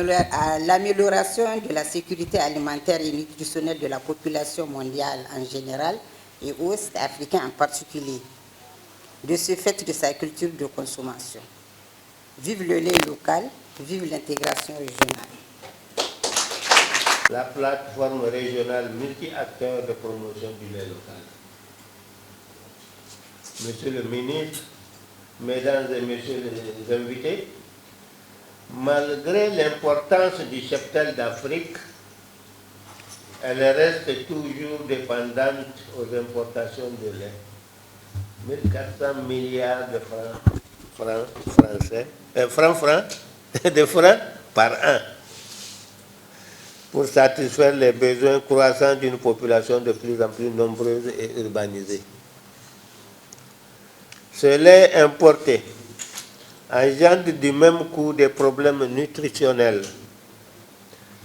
à l'amélioration de la sécurité alimentaire et nutritionnelle de la population mondiale en général et ouest africain en particulier, de ce fait de sa culture de consommation. Vive le lait local, vive l'intégration régionale. La plateforme régionale multi-acteurs de promotion du lait local. Monsieur le ministre, Mesdames et Messieurs les invités, malgré l'importance du cheptel d'Afrique, elle reste toujours dépendante aux importations de lait. 1400 milliards de francs par an pour satisfaire les besoins croissants d'une population de plus en plus nombreuse et urbanisée. Ce lait importé engendre du même coup des problèmes nutritionnels.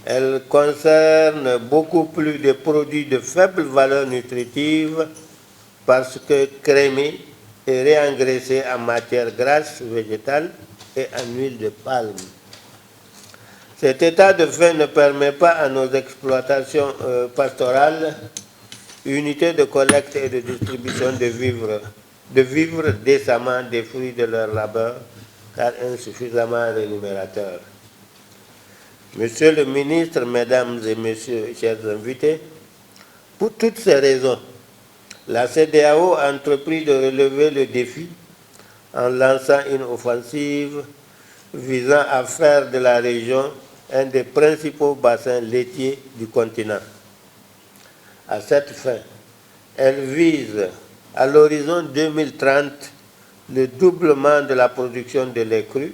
Elle concerne beaucoup plus de produits de faible valeur nutritive parce que crémés et réengraissés en matière grasse végétale et en huile de palme. Cet état de fait ne permet pas à nos exploitations pastorales, unités de collecte et de distribution de vivre décemment des fruits de leur labeur, car insuffisamment rémunérateurs. Monsieur le ministre, Mesdames et Messieurs, chers invités, pour toutes ces raisons, la CEDEAO a entrepris de relever le défi en lançant une offensive visant à faire de la région un des principaux bassins laitiers du continent. À cette fin, elle vise à l'horizon 2030 le doublement de la production de lait cru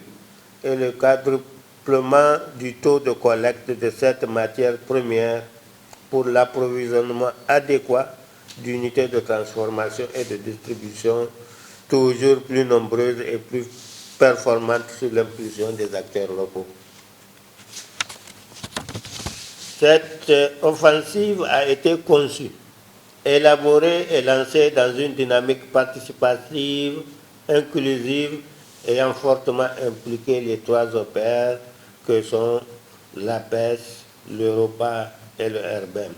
et le quadruplement du taux de collecte de cette matière première pour l'approvisionnement adéquat d'unités de transformation et de distribution toujours plus nombreuses et plus performantes sous l'impulsion des acteurs locaux. Cette offensive a été conçue, élaborée et lancée dans une dynamique participative, inclusive, ayant fortement impliqué les trois OPR que sont l'APES, l'Europa et le RBEM.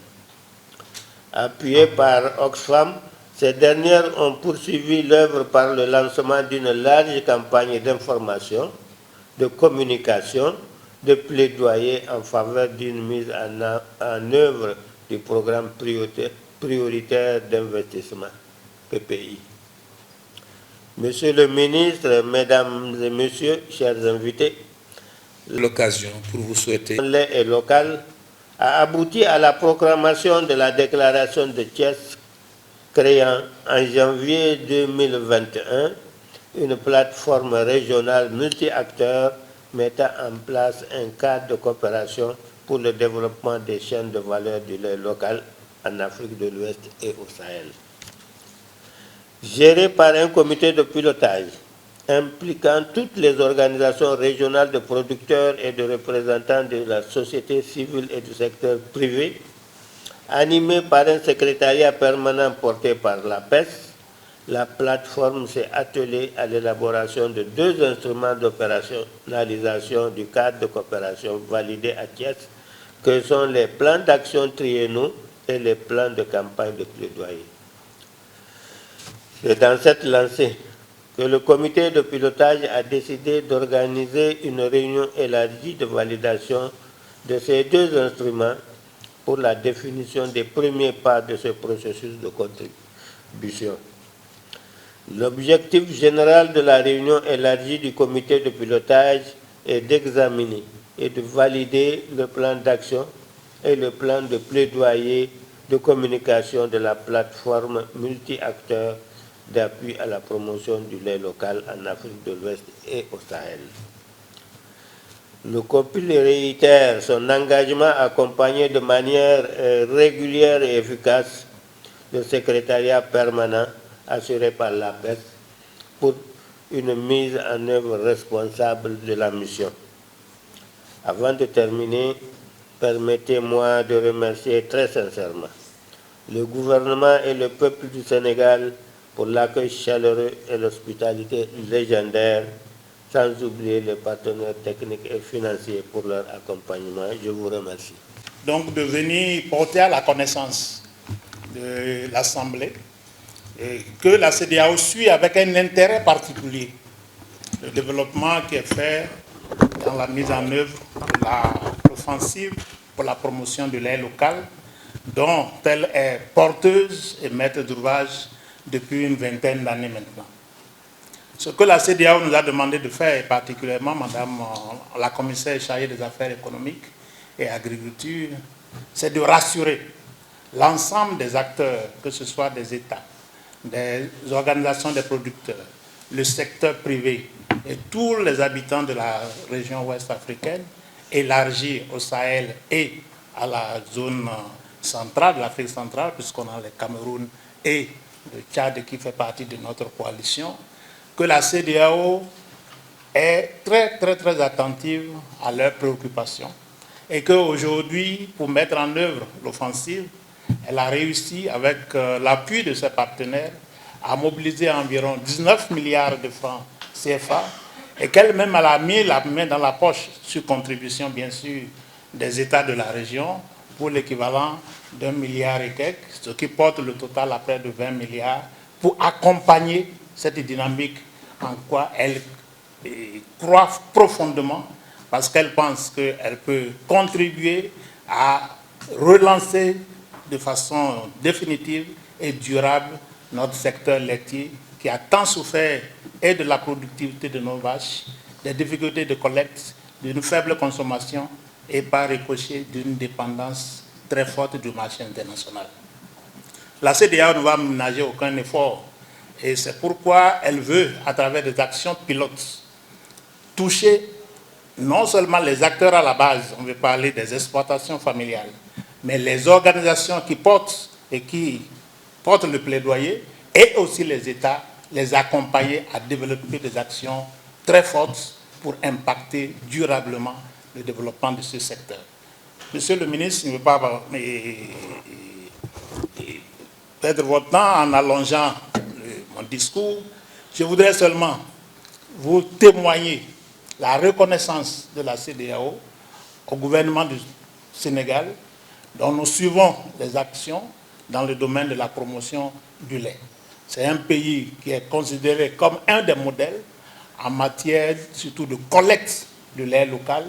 Appuyées par Oxfam, ces dernières ont poursuivi l'œuvre par le lancement d'une large campagne d'information, de communication, de plaidoyer en faveur d'une mise en œuvre du programme prioritaire d'investissement, PPI. Monsieur le ministre, Mesdames et Messieurs, chers invités, l'occasion pour vous souhaiter. Le lait local a abouti à la proclamation de la déclaration de Thiès créant en janvier 2021 une plateforme régionale multi-acteurs mettant en place un cadre de coopération pour le développement des chaînes de valeur du lait local en Afrique de l'Ouest et au Sahel. Géré par un comité de pilotage impliquant toutes les organisations régionales de producteurs et de représentants de la société civile et du secteur privé, animé par un secrétariat permanent porté par l'APES, la plateforme s'est attelée à l'élaboration de 2 instruments d'opérationnalisation du cadre de coopération validés à Thiès, que sont les plans d'action triennaux et les plans de campagne de plaidoyer. C'est dans cette lancée que le comité de pilotage a décidé d'organiser une réunion élargie de validation de ces 2 instruments pour la définition des premiers pas de ce processus de contribution. L'objectif général de la réunion élargie du comité de pilotage est d'examiner et de valider le plan d'action et le plan de plaidoyer de communication de la plateforme multi-acteurs d'appui à la promotion du lait local en Afrique de l'Ouest et au Sahel. Le COPIL réitère son engagement à accompagner de manière régulière et efficace le secrétariat permanent assuré par l'APES pour une mise en œuvre responsable de la mission. Avant de terminer, permettez-moi de remercier très sincèrement le gouvernement et le peuple du Sénégal pour l'accueil chaleureux et l'hospitalité légendaire sans oublier les partenaires techniques et financiers pour leur accompagnement. Je vous remercie. Donc de venir porter à la connaissance de l'Assemblée que la CEDEAO suit avec un intérêt particulier le développement qui est fait dans la mise en œuvre de l'offensive pour la promotion du lait local, dont elle est porteuse et maître d'ouvrage depuis une vingtaine d'années maintenant. Ce que la CEDEAO nous a demandé de faire, et particulièrement Madame la commissaire chargée des affaires économiques et agriculture, c'est de rassurer l'ensemble des acteurs, que ce soit des États, des organisations des producteurs, le secteur privé et tous les habitants de la région ouest africaine, élargie au Sahel et à la zone centrale, de l'Afrique centrale, puisqu'on a le Cameroun et le Tchad qui fait partie de notre coalition, que la CEDEAO est très attentive à leurs préoccupations et qu'aujourd'hui, pour mettre en œuvre l'offensive, elle a réussi, avec l'appui de ses partenaires, à mobiliser environ 19 milliards de francs CFA et qu'elle-même a mis la main dans la poche, sur contribution bien sûr des États de la région, pour l'équivalent d'1 milliard et quelques, ce qui porte le total à près de 20 milliards, pour accompagner cette dynamique en quoi elle croit profondément, parce qu'elle pense qu'elle peut contribuer à relancer de façon définitive et durable notre secteur laitier qui a tant souffert et de la productivité de nos vaches, des difficultés de collecte, d'une faible consommation et par ricochet d'une dépendance très forte du marché international. La CEDEAO ne va ménager aucun effort et c'est pourquoi elle veut, à travers des actions pilotes, toucher non seulement les acteurs à la base, on veut parler des exploitations familiales, mais les organisations qui portent le plaidoyer et aussi les États, les accompagner à développer des actions très fortes pour impacter durablement le développement de ce secteur. Monsieur le ministre, je ne veux pas perdre votre temps en allongeant mon discours. Je voudrais seulement vous témoigner la reconnaissance de la CEDEAO au gouvernement du Sénégal, dont nous suivons les actions dans le domaine de la promotion du lait. C'est un pays qui est considéré comme un des modèles en matière surtout de collecte du lait local,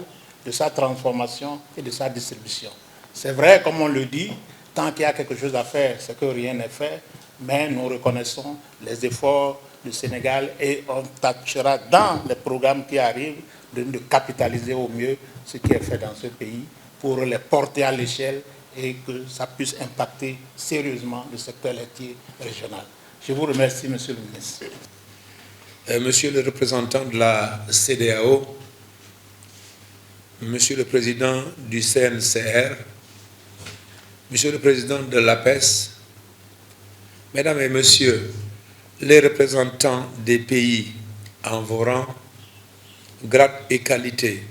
de sa transformation et de sa distribution. C'est vrai, comme on le dit, tant qu'il y a quelque chose à faire, c'est que rien n'est fait, mais nous reconnaissons les efforts du Sénégal et on tâchera dans les programmes qui arrivent de capitaliser au mieux ce qui est fait dans ce pays pour les porter à l'échelle et que ça puisse impacter sérieusement le secteur laitier régional. Je vous remercie, Monsieur le ministre. Monsieur le représentant de la CEDEAO, Monsieur le président du CNCR, Monsieur le président de l'APES, Mesdames et Messieurs les représentants des pays en vos rangs, grade et qualité,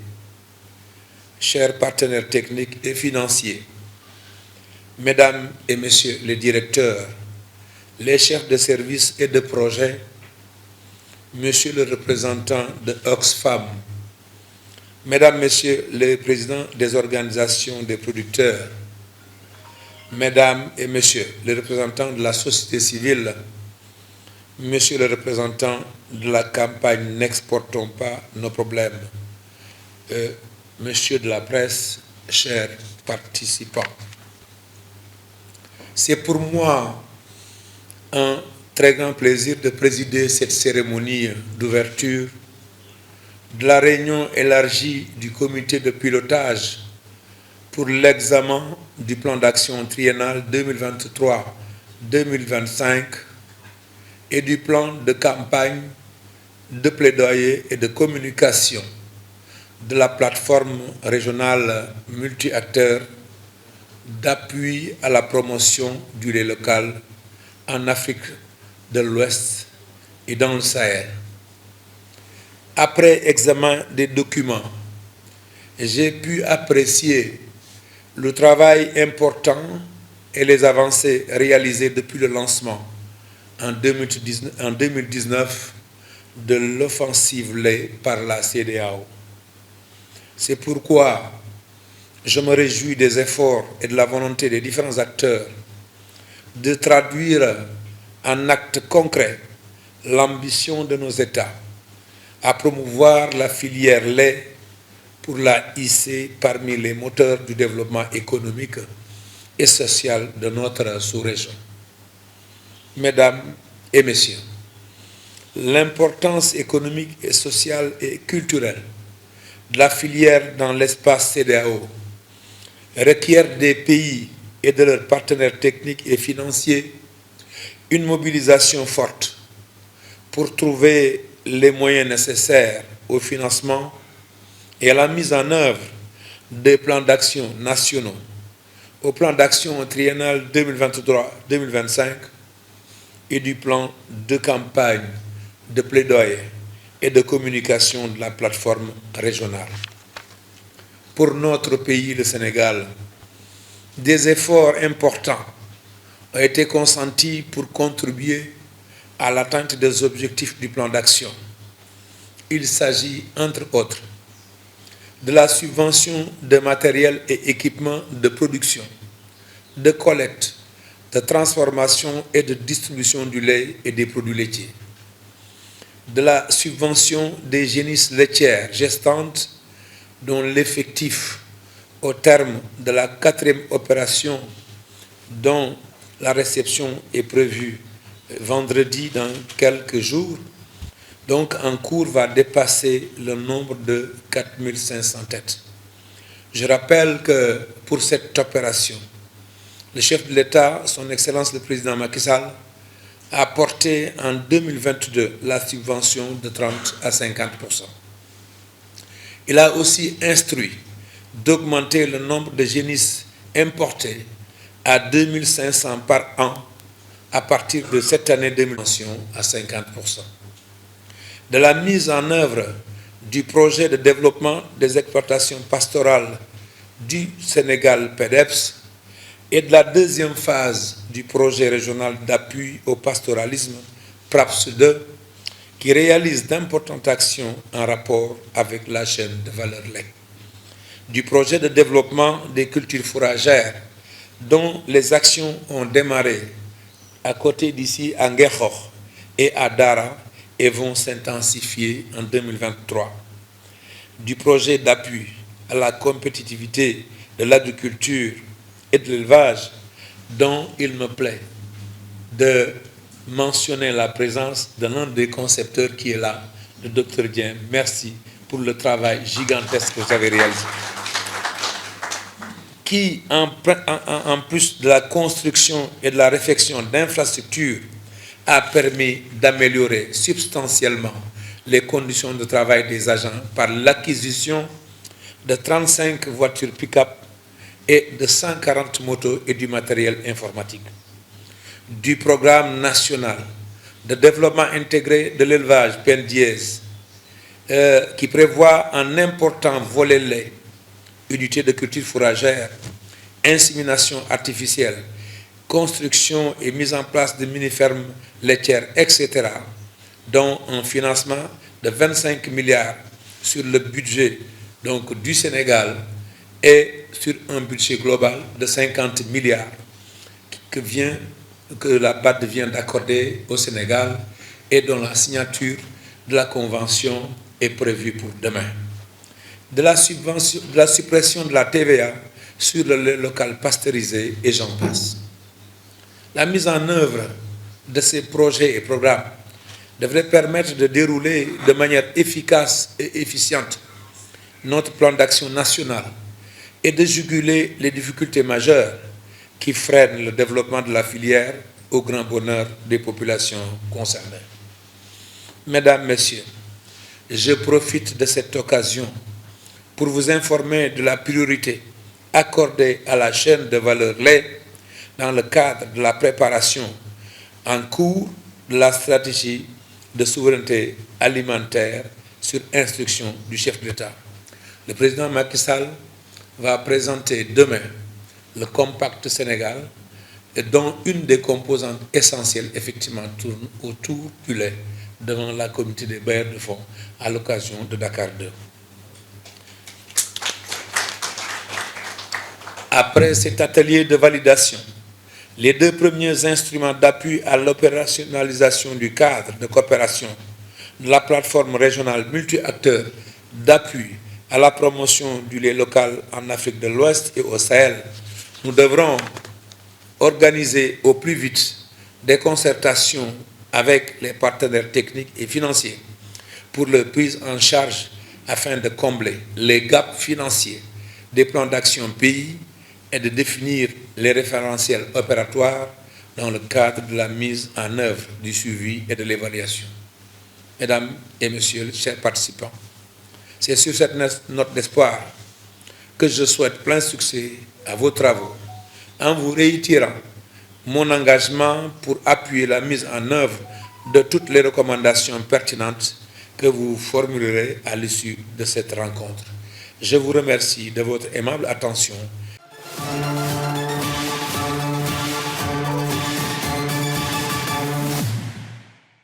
chers partenaires techniques et financiers, Mesdames et Messieurs les directeurs, les chefs de service et de projet, Monsieur le représentant de Oxfam, Mesdames, Messieurs les présidents des organisations des producteurs, Mesdames et Messieurs les représentants de la société civile, Monsieur le représentant de la campagne N'exportons pas nos problèmes, Monsieur de la presse, chers participants. C'est pour moi un très grand plaisir de présider cette cérémonie d'ouverture de la réunion élargie du comité de pilotage pour l'examen du plan d'action triennal 2023-2025 et du plan de campagne de plaidoyer et de communication de la plateforme régionale multi-acteurs d'appui à la promotion du lait local en Afrique de l'Ouest et dans le Sahel. Après examen des documents, j'ai pu apprécier le travail important et les avancées réalisées depuis le lancement en 2019 de l'offensive lait par la CEDEAO. C'est pourquoi je me réjouis des efforts et de la volonté des différents acteurs de traduire en actes concrets l'ambition de nos États à promouvoir la filière lait pour la hisser parmi les moteurs du développement économique et social de notre sous-région. Mesdames et messieurs, l'importance économique et sociale et culturelle de la filière dans l'espace CEDEAO requiert des pays et de leurs partenaires techniques et financiers une mobilisation forte pour trouver les moyens nécessaires au financement et à la mise en œuvre des plans d'action nationaux, au plan d'action triennal 2023-2025 et du plan de campagne, de plaidoyer et de communication de la plateforme régionale. Pour notre pays, le Sénégal, des efforts importants ont été consentis pour contribuer à l'atteinte des objectifs du plan d'action. Il s'agit, entre autres, de la subvention de matériel et équipements de production, de collecte, de transformation et de distribution du lait et des produits laitiers, de la subvention des génisses laitières gestantes dont l'effectif au terme de la 4e opération dont la réception est prévue vendredi dans quelques jours, donc en cours va dépasser le nombre de 4500 têtes. Je rappelle que pour cette opération, le chef de l'État, son Excellence le Président Macky Sall, a apporté en 2022 la subvention de 30 à 50%. Il a aussi instruit d'augmenter le nombre de génisses importés à 2500 par an à partir de cette année de subvention à 50%. De la mise en œuvre du projet de développement des exploitations pastorales du Sénégal PEDEPS et de la deuxième phase du projet régional d'appui au pastoralisme PRAPS 2 qui réalise d'importantes actions en rapport avec la chaîne de valeur lait. Du projet de développement des cultures fourragères dont les actions ont démarré à côté d'ici à Nguekokh et à Dara et vont s'intensifier en 2023. Du projet d'appui à la compétitivité de l'agriculture et de l'élevage dont il me plaît de mentionner la présence de l'un des concepteurs qui est là, le Dr Dieng. Merci pour le travail gigantesque que vous avez réalisé. Qui, en plus de la construction et de la réfection d'infrastructures, a permis d'améliorer substantiellement les conditions de travail des agents par l'acquisition de 35 voitures pick-up et de 140 motos et du matériel informatique. Du programme national de développement intégré de l'élevage PNDIES, qui prévoit un important volet lait, unité de culture fourragère, insémination artificielle, construction et mise en place de mini-fermes laitières, etc., dont un financement de 25 milliards sur le budget donc, du Sénégal et sur un budget global de 50 milliards que la BAD vient d'accorder au Sénégal et dont la signature de la convention est prévue pour demain. De la suppression de la TVA sur le lait local pasteurisé et j'en passe. La mise en œuvre de ces projets et programmes devrait permettre de dérouler de manière efficace et efficiente notre plan d'action national et de juguler les difficultés majeures qui freinent le développement de la filière au grand bonheur des populations concernées. Mesdames, Messieurs, je profite de cette occasion pour vous informer de la priorité accordée à la chaîne de valeur lait dans le cadre de la préparation en cours de la stratégie de souveraineté alimentaire sur instruction du chef de l'État. Le président Macky Sall va présenter demain le Compact Sénégal, dont une des composantes essentielles, effectivement, tourne autour du lait, devant la communauté des bailleurs de fonds à l'occasion de Dakar 2. Après cet atelier de validation, les 2 premiers instruments d'appui à l'opérationnalisation du cadre de coopération de la plateforme régionale multi-acteurs d'appui à la promotion du lait local en Afrique de l'Ouest et au Sahel, nous devrons organiser au plus vite des concertations avec les partenaires techniques et financiers pour leur prise en charge afin de combler les gaps financiers des plans d'action pays et de définir les référentiels opératoires dans le cadre de la mise en œuvre du suivi et de l'évaluation. Mesdames et messieurs, chers participants, c'est sur cette note d'espoir que je souhaite plein succès à vos travaux, en vous réitérant mon engagement pour appuyer la mise en œuvre de toutes les recommandations pertinentes que vous formulerez à l'issue de cette rencontre. Je vous remercie de votre aimable attention.